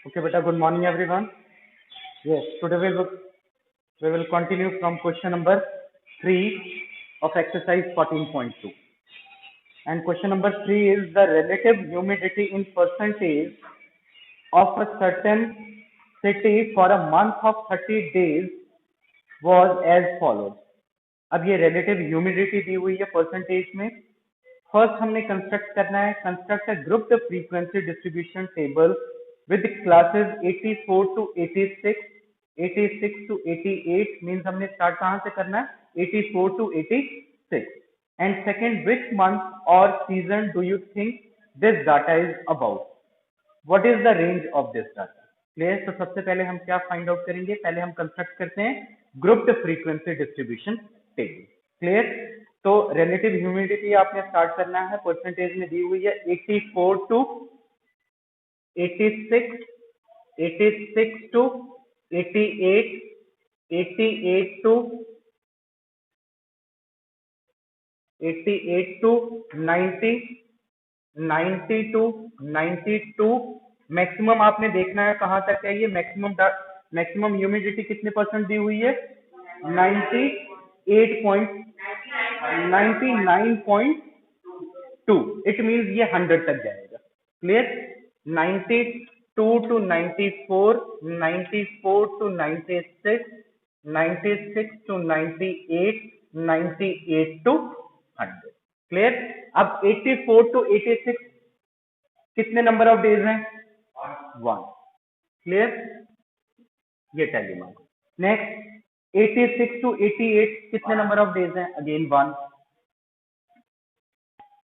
Okay, beta, good morning, everyone. Yes, today we will continue from question number 3 of exercise 14.2. And question number 3 is the relative humidity in percentage of a certain city for a month of 30 days was as follows. अब ये relative humidity दी हुई है percentage में. First हमने construct करना है, construct a group the frequency distribution table with classes 84 to 86, 86 to 88 means हमने start कहां से करना है, 84 to 86. And second, which month or season do you think this data is about? What is the range of this data? Clear? तो सबसे पहले हम क्या फाइंड आउट करेंगे, पहले हम कंस्ट्रक्ट करते हैं group the frequency distribution table. Clear? तो रिलेटिव ह्यूमिडिटी आपने स्टार्ट करना है, परसेंटेज में दी हुई है 84 to 86, 86 to 88, 88 to 88 to 90, 90 to 92. Maximum आपने देखना है कहां तक है, ये मैक्सिमम ह्यूमिडिटी कितने परसेंट दी हुई है, 99.2. इट मींस ये 100 तक जाएगा. Clear? 92 to 94, 94 to 96, 96 to 98, 98 to 100. Clear? अब 84 टू 86 कितने नंबर ऑफ डेज हैं, 1. क्लियर? ये टैली मार्क. नेक्स्ट 86 टू 88 कितने नंबर ऑफ डेज हैं, again 1.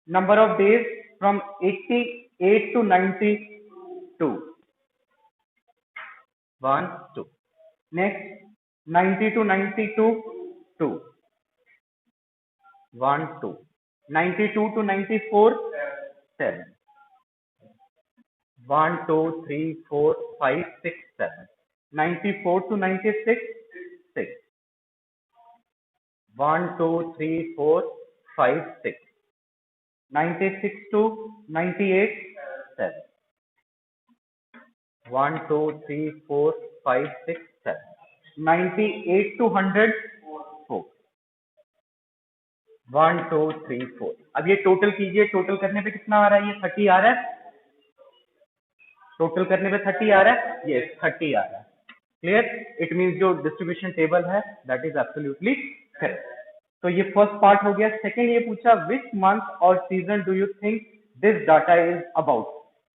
Number of days from 88 to 92, 1, 2. Next 90 to 92, 2, 1, 2. 92 to 94, 7. 1, 2, 3, 4, 5, 6, 7. 94 to 96, 6. 1, 2, 3, 4, 5, 6. 96 to 98, 7. 1, 2, 3, 4, 5, 6, 7. 98 to 100, 4. 1, 2, 3, 4. अब ये टोटल कीजिए, total करने पे कितना आ रहा है, ये 30 आ रहा है. टोटल करने पे 30 आ रहा है, ये 30 आ रहा है. क्लियर? इट मींस जो डिस्ट्रीब्यूशन टेबल है दैट इज एब्सोल्युटली करेक्ट. तो ये फर्स्ट पार्ट हो गया. सेकंड ये पूछा विच month or season do you think this data is about.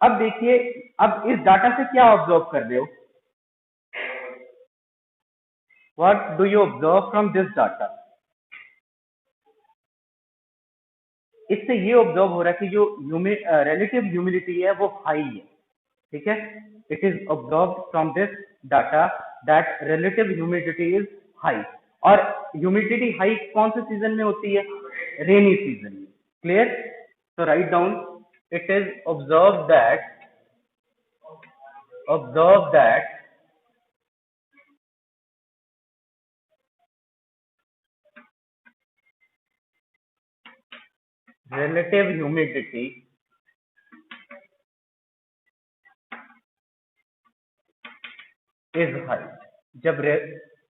अब देखिए, अब इस डाटा से क्या ऑब्जर्व कर रहे हो, what do you observe from this data? इससे ये ऑब्जर्व हो रहा है कि जो रिलेटिव ह्यूमिडिटी है वो हाई है. ठीक है? It is observe from this data that relative humidity is high. और ह्यूमिडिटी हाई कौन से सीजन में होती है, रेनी सीजन में. क्लियर? तो write down, it is observe that relative humidity is high. जब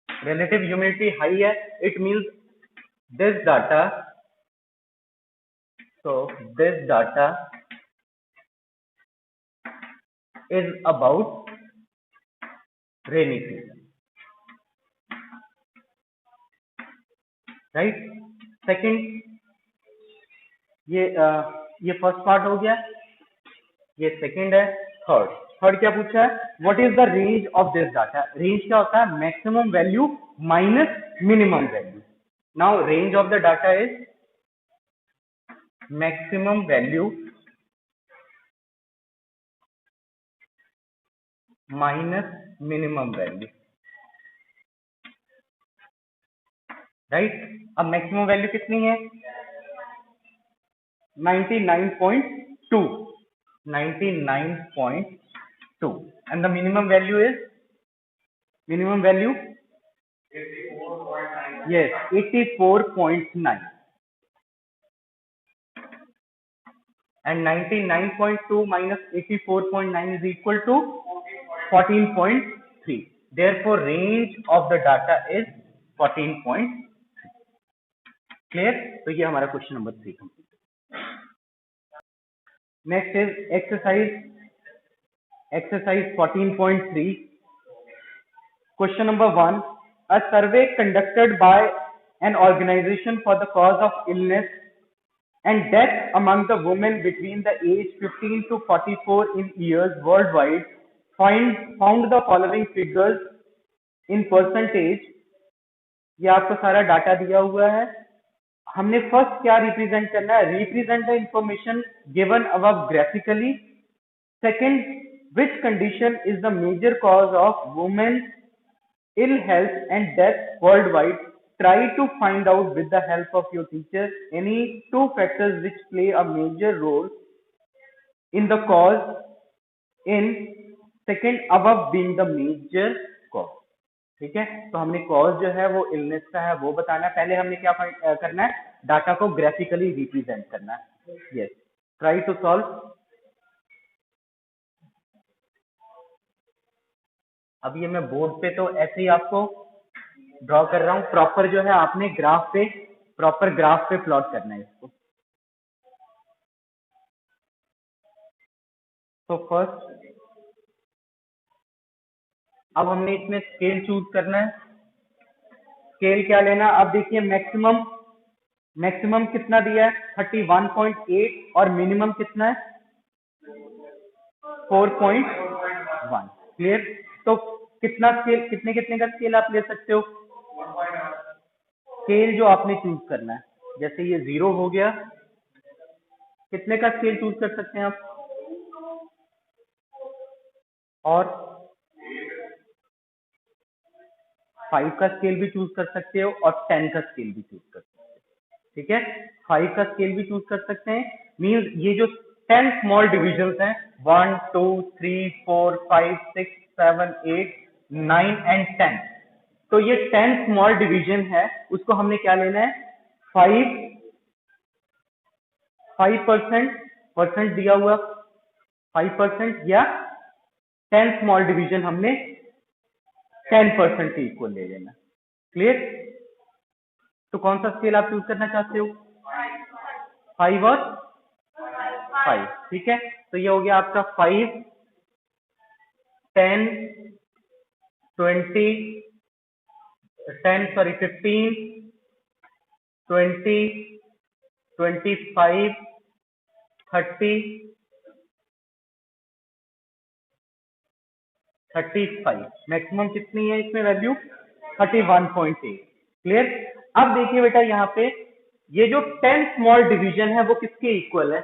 relative humidity high है, it means this data is about rainy season. Right? Second, ये फर्स्ट पार्ट हो गया, ये सेकंड है. थर्ड क्या पूछा है, what is the range of this data? Range क्या होता है, maximum value minus minimum value. Now range of the data is maximum value minus minimum value. Right? अब मैक्सिमम वैल्यू कितनी है, 99.2, 99.2. and the minimum value is, yes, 84.9. and 99.2 minus 84.9 is equal to 14.3. Therefore, range of the data is 14.3. Clear? तो ये हमारा question number 3 complete. Next is exercise 14.3. Question number 1. A survey conducted by an organization for the cause of illness and death among the women between the age 15 to 44 in years worldwide found the following figures in percentage. ये आपको सारा data दिया हुआ है. हमने first क्या represent करना है? Represent the information given above graphically. Second, which condition is the major cause of women's ill health and death worldwide? Try to find out with the help of your teacher any two factors which play a major role in the cause. In second, above being the major cause. ठीक है, तो हमने cause जो है वो illness का है वो बताना है. पहले हमने क्या करना है? डाटा को ग्राफिकली रिप्रेजेंट करना है. Yes, try to solve. अब ये मैं बोर्ड पे तो ऐसे ही आपको ड्रॉ कर रहा हूँ. प्रॉपर जो है आपने ग्राफ पे प्लॉट करना है इसको. तो फर्स्ट अब हमने इसमें स्केल चूज करना है. स्केल क्या लेना? अब देखिए मैक्सिमम कितना दिया है? 31.8 और मिनिमम कितना है? 4.1. क्लियर? तो कितना स्केल, कितने का स्केल आप ले सकते हो? स्केल जो आपने चूज करना है, जैसे ये 0 हो गया, कितने का स्केल चूज कर सकते हैं आप? और 5 का स्केल भी चूज कर सकते हो और 10 का स्केल भी चूज कर सकते हो. ठीक है, 5 का स्केल भी चूज कर सकते हैं. मींस ये जो 10 स्मॉल डिविजन्स हैं 1 2 3 4 5 6 7 8 9 एंड 10, तो ये 10 स्मॉल डिवीजन है, उसको हमने क्या लेना है? 5% दिया हुआ 5% या 10 स्मॉल डिवीजन हमने 10% के इक्वल ले लेना. क्लियर? तो कौन सा स्केल आप चूज करना चाहते हो? 5 और 5. ठीक है, तो ये हो गया आपका 5 10 20 15 20 25 30 35. मैक्सिमम कितनी है इसमें वैल्यू? 31.8. क्लियर? अब देखिए बेटा, यहाँ पे ये जो 10 स्मॉल डिवीजन है वो किसके इक्वल है?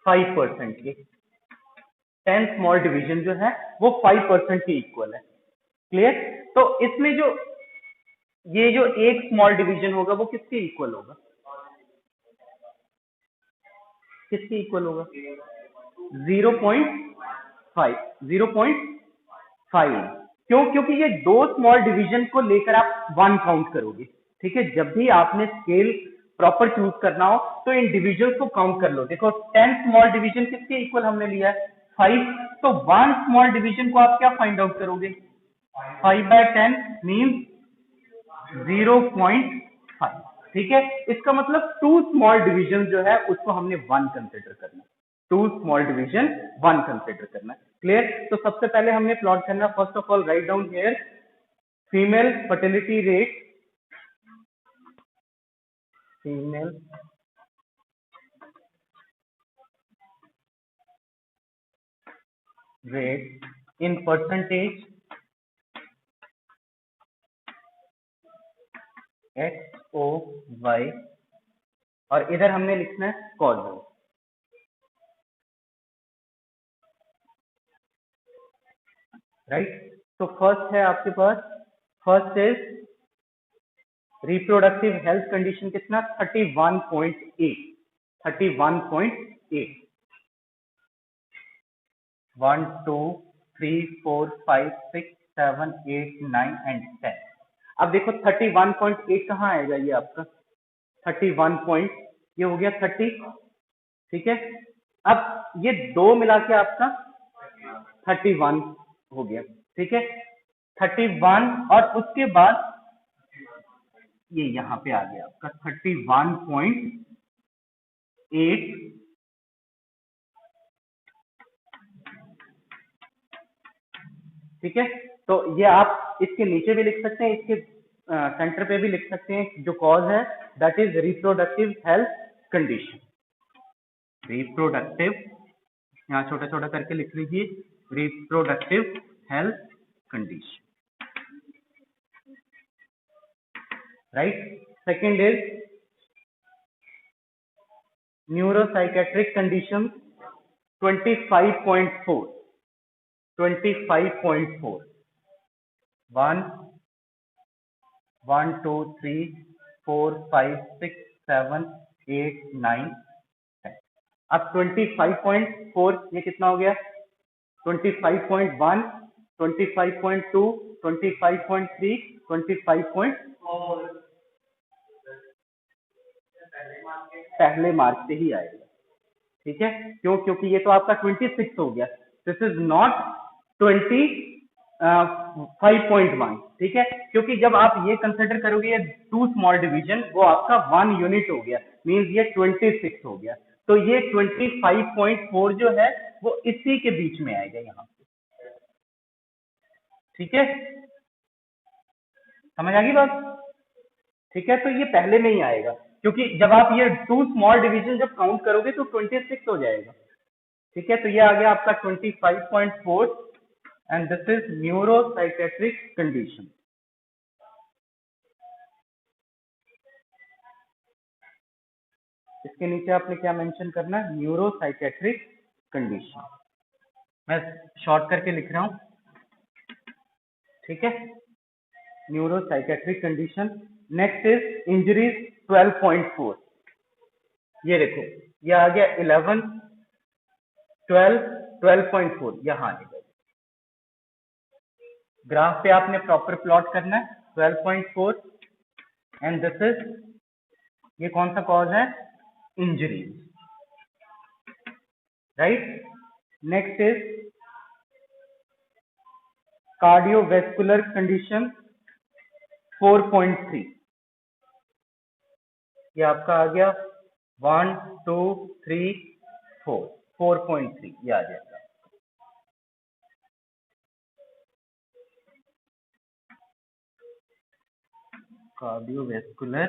5% के. 10 स्मॉल डिवीजन जो है वो 5% के इक्वल है. क्लियर? तो इसमें जो ये जो एक स्मॉल डिवीजन होगा वो किसके इक्वल होगा? किसके इक्वल होगा? 0.5. क्यों? क्योंकि ये दो स्मॉल डिवीजन को लेकर आप 1 काउंट करोगे. ठीक है, जब भी आपने स्केल प्रॉपर चूज करना हो तो इन डिविजन्स को काउंट कर लो. देखो 10 स्मॉल डिवीजन किसके इक्वल हमने लिया है? 5. तो 1 स्मॉल डिवीजन को आप क्या फाइंड आउट करोगे? 5/10 मीन्स 0.5. ठीक है, इसका मतलब 2 स्मॉल डिवीजन जो है उसको हमने 1 कंसिडर करना. 2 स्मॉल डिवीजन 1 कंसिडर करना. क्लियर? तो सबसे पहले हमने प्लॉट करना. First of all write down here female fertility rate. Female rate in percentage XOY और इधर हमने लिखना है कॉजल. राइट? तो फर्स्ट है आपके पास, first is reproductive health condition कितना? 31.8. 1 2 3 4 5 6 7 8 9 एंड 10. अब देखो 31.8 कहाँ आएगा? ये आपका 31 ये हो गया 30. ठीक है, अब ये दो मिला के आपका 31 हो गया, ठीक है 31, और उसके बाद ये यहाँ पे आ गया आपका 31.8, ठीक है। तो ये आप इसके नीचे भी लिख सकते हैं, इसके सेंटर पे भी लिख सकते हैं, जो कॉज है that is reproductive health condition. Reproductive, यहाँ छोटा छोटा करके लिख लीजिए, reproductive health condition, right. Second is neuropsychiatric condition 25.4, 25.4, 1 1 2 3 4 5 6 7 8 9 10। अब 25.4 ये कितना हो गया, 25.1, 25.2, 25.3, 25.4 पहले मार्क से ही आएगा, ठीक है। क्यों? क्योंकि ये तो आपका 26 हो गया, दिस इज नॉट 25.1, ठीक है। क्योंकि जब आप ये कंसिडर करोगे ये 2 स्मॉल डिवीजन, वो आपका 1 यूनिट हो गया, मींस ये 26 हो गया। तो ये 25.4 जो है वो इसी के बीच में आएगा यहाँ पे, ठीक है, समझ आ गई बात, ठीक है। तो ये पहले में ही आएगा, क्योंकि जब आप ये 2 स्मॉल डिवीजन जब काउंट करोगे तो 26 हो जाएगा, ठीक है। तो ये आ गया आपका 25.4 and this is neuropsychiatric condition. इसके नीचे आपने क्या मेंशन करना है, न्यूरोसाइकेट्रिक कंडीशन, मैं शॉर्ट करके लिख रहा हूं, ठीक है, neuropsychiatric condition. Next is injuries 12.4, ये देखो ये आ गया 11 12 12.4, यहाँ आ गया, ग्राफ पे आपने प्रॉपर प्लॉट करना है 12.4 एंड दिस इज, ये कौन सा कॉज है, injury, right. Next is cardiovascular condition 4.3, ये आपका आ गया 1 2 3 4, 4.3 ये आ जाएगा। कार्डियोवैस्कुलर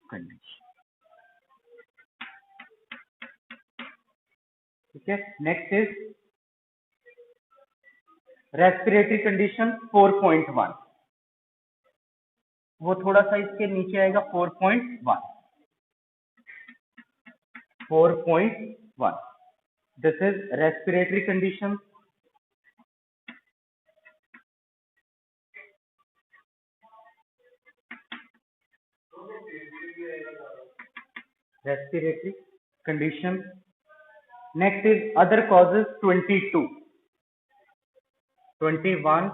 कंडीशन, ठीक है। नेक्स्ट इज रेस्पिरेटरी कंडीशन 4.1, वो थोड़ा सा इसके नीचे आएगा 4.1, 4.1, this is respiratory condition. Respiratory condition. Next is other causes 22, 21,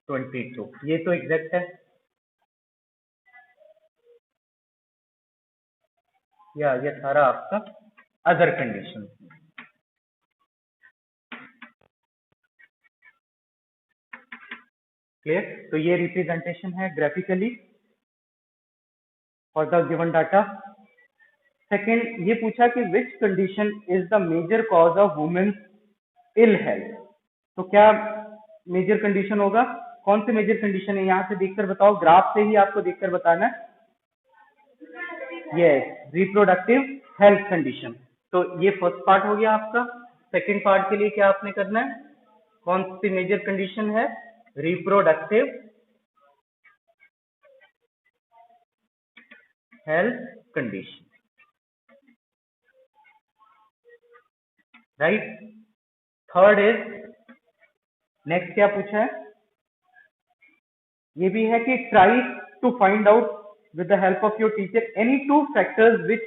22, ये तो एग्जैक्ट है, या ये सारा आपका अदर कंडीशन, क्लियर। तो ये रिप्रेजेंटेशन है graphically for the given data. Second, ये पूछा कि which condition is the major cause of women's ill health, तो क्या मेजर कंडीशन होगा, कौन सी मेजर कंडीशन है, यहाँ से देखकर बताओ, ग्राफ से ही आपको देखकर बताना है। Yes, reproductive health condition. तो ये फर्स्ट पार्ट हो गया आपका। सेकेंड पार्ट के लिए क्या आपने करना है, कौन सी मेजर कंडीशन है, reproductive health condition, right. Third is, next क्या पूछा है, ये भी है कि try to find out with the help of your teacher any 2 factors which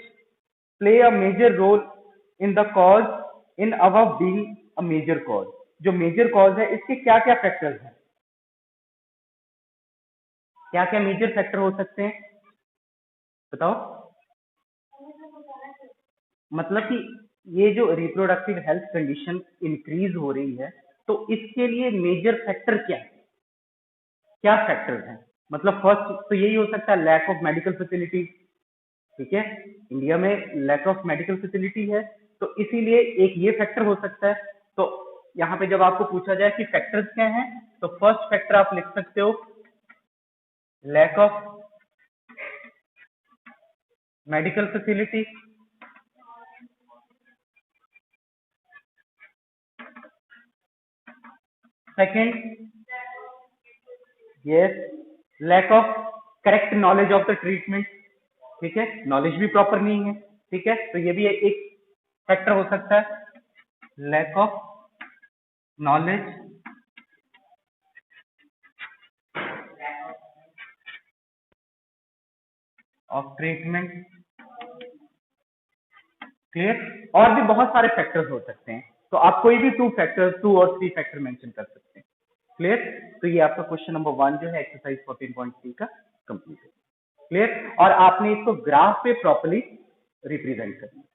play a major role in the cause in above being a major cause। जो major cause है इसके क्या क्या फैक्टर्स हैं, क्या क्या मेजर फैक्टर हो सकते हैं बताओ। मतलब कि ये जो रिप्रोडक्टिव हेल्थ कंडीशन इंक्रीज हो रही है, तो इसके लिए मेजर फैक्टर क्या है, क्या फैक्टर्स हैं? मतलब फर्स्ट तो यही हो सकता है लैक ऑफ मेडिकल फैसिलिटी, ठीक है, इंडिया में लैक ऑफ मेडिकल फैसिलिटी है, तो इसीलिए एक ये फैक्टर हो सकता है। तो यहाँ पे जब आपको पूछा जाए कि फैक्टर्स क्या हैं, तो फर्स्ट फैक्टर आप लिख सकते हो lack of medical facility, second yes lack of correct knowledge of the treatment, ठीक है, नॉलेज भी प्रॉपर नहीं है, ठीक है, तो ये भी एक फैक्टर हो सकता है, lack of knowledge of treatment, clear. और भी बहुत सारे फैक्टर्स हो सकते हैं, तो आप कोई भी 2 और 3 फैक्टर मेंशन कर सकते हैं, क्लियर। तो ये आपका क्वेश्चन नंबर 1 जो है एक्सरसाइज 14.3 का कंप्लीट है, क्लियर। और आपने इसको ग्राफ पे प्रॉपर्ली रिप्रेजेंट करना है।